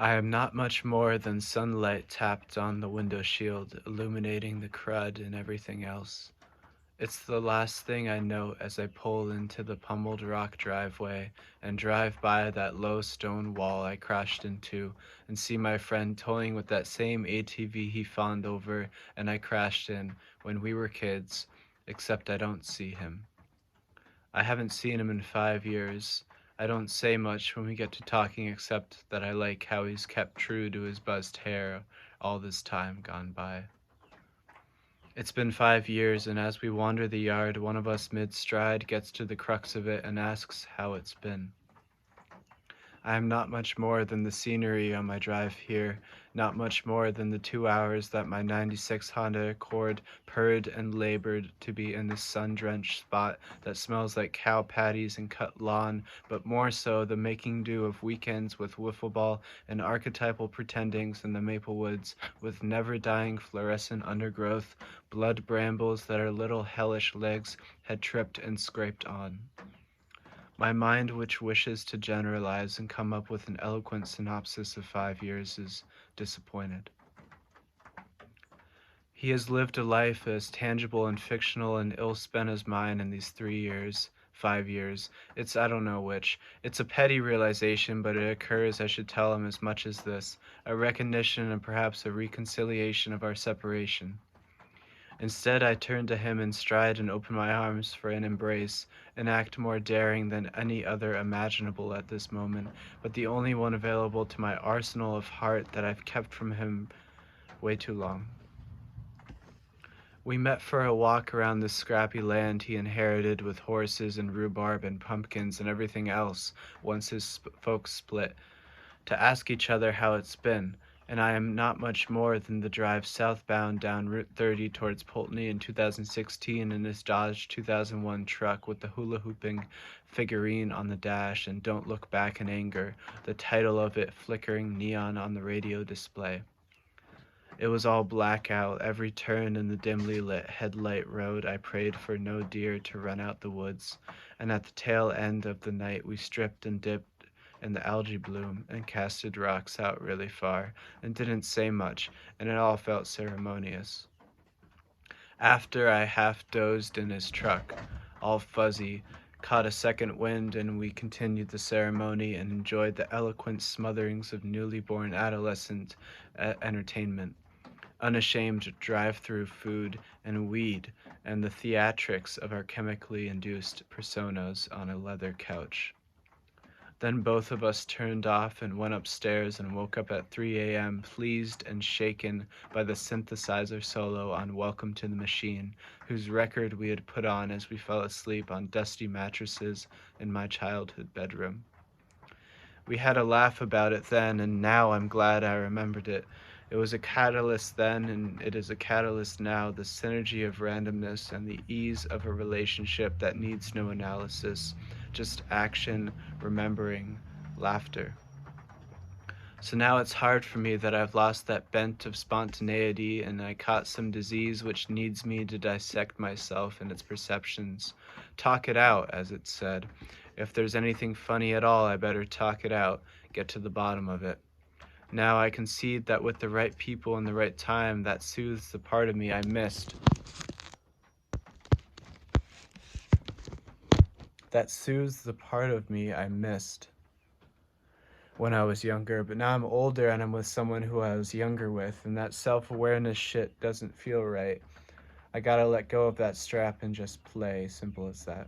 I am not much more than sunlight tapped on the window shield, illuminating the crud and everything else. It's the last thing I note as I pull into the pummeled rock driveway and drive by that low stone wall I crashed into and see my friend toying with that same ATV he fawned over and I crashed in when we were kids, except I don't see him. I haven't seen him in 5 years. I don't say much when we get to talking except that I like how he's kept true to his buzzed hair all this time gone by. It's been 5 years, and as we wander the yard, one of us mid stride gets to the crux of it and asks how it's been. I am not much more than the scenery on my drive here, not much more than the 2 hours that my '96 Honda Accord purred and labored to be in this sun-drenched spot that smells like cow patties and cut lawn, but more so the making do of weekends with wiffle ball and archetypal pretendings in the maple woods with never-dying fluorescent undergrowth, blood brambles that our little hellish legs had tripped and scraped on. My mind, which wishes to generalize and come up with an eloquent synopsis of 5 years, is disappointed. He has lived a life as tangible and fictional and ill spent as mine in these 3 years, 5 years. It's I don't know which. It's a petty realization, but it occurs I should tell him as much as this a recognition and perhaps a reconciliation of our separation. Instead, I turn to him in stride and open my arms for an embrace, an act more daring than any other imaginable at this moment, but the only one available to my arsenal of heart that I've kept from him way too long. We met for a walk around the scrappy land he inherited with horses and rhubarb and pumpkins and everything else once his folks split, to ask each other how it's been, and I am not much more than the drive southbound down Route 30 towards Pulteney in 2016 in his Dodge 2001 truck with the hula hooping figurine on the dash and Don't Look Back in Anger, the title of it flickering neon on the radio display. It was all blackout, every turn in the dimly lit headlight road I prayed for no deer to run out the woods, and at the tail end of the night we stripped and dipped in the algae bloom and casted rocks out really far and didn't say much, and it all felt ceremonious. After I half dozed in his truck, all fuzzy, caught a second wind, and we continued the ceremony and enjoyed the eloquent smotherings of newly born adolescent entertainment, unashamed drive-through food and weed, and the theatrics of our chemically induced personas on a leather couch. Then both of us turned off and went upstairs and woke up at 3 a.m. pleased and shaken by the synthesizer solo on Welcome to the Machine, whose record we had put on as we fell asleep on dusty mattresses in my childhood bedroom. We had a laugh about it then, and now I'm glad I remembered it. It was a catalyst then, and it is a catalyst now, the synergy of randomness and the ease of a relationship that needs no analysis, just action, remembering, laughter. So now it's hard for me that I've lost that bent of spontaneity and I caught some disease which needs me to dissect myself and its perceptions. Talk it out, as it's said. If there's anything funny at all, I better talk it out, get to the bottom of it. Now I concede that with the right people and the right time, that soothes the part of me I missed. That soothes the part of me I missed when I was younger, but now I'm older and I'm with someone who I was younger with, and that self-awareness shit doesn't feel right. I gotta let go of that strap and just play, simple as that.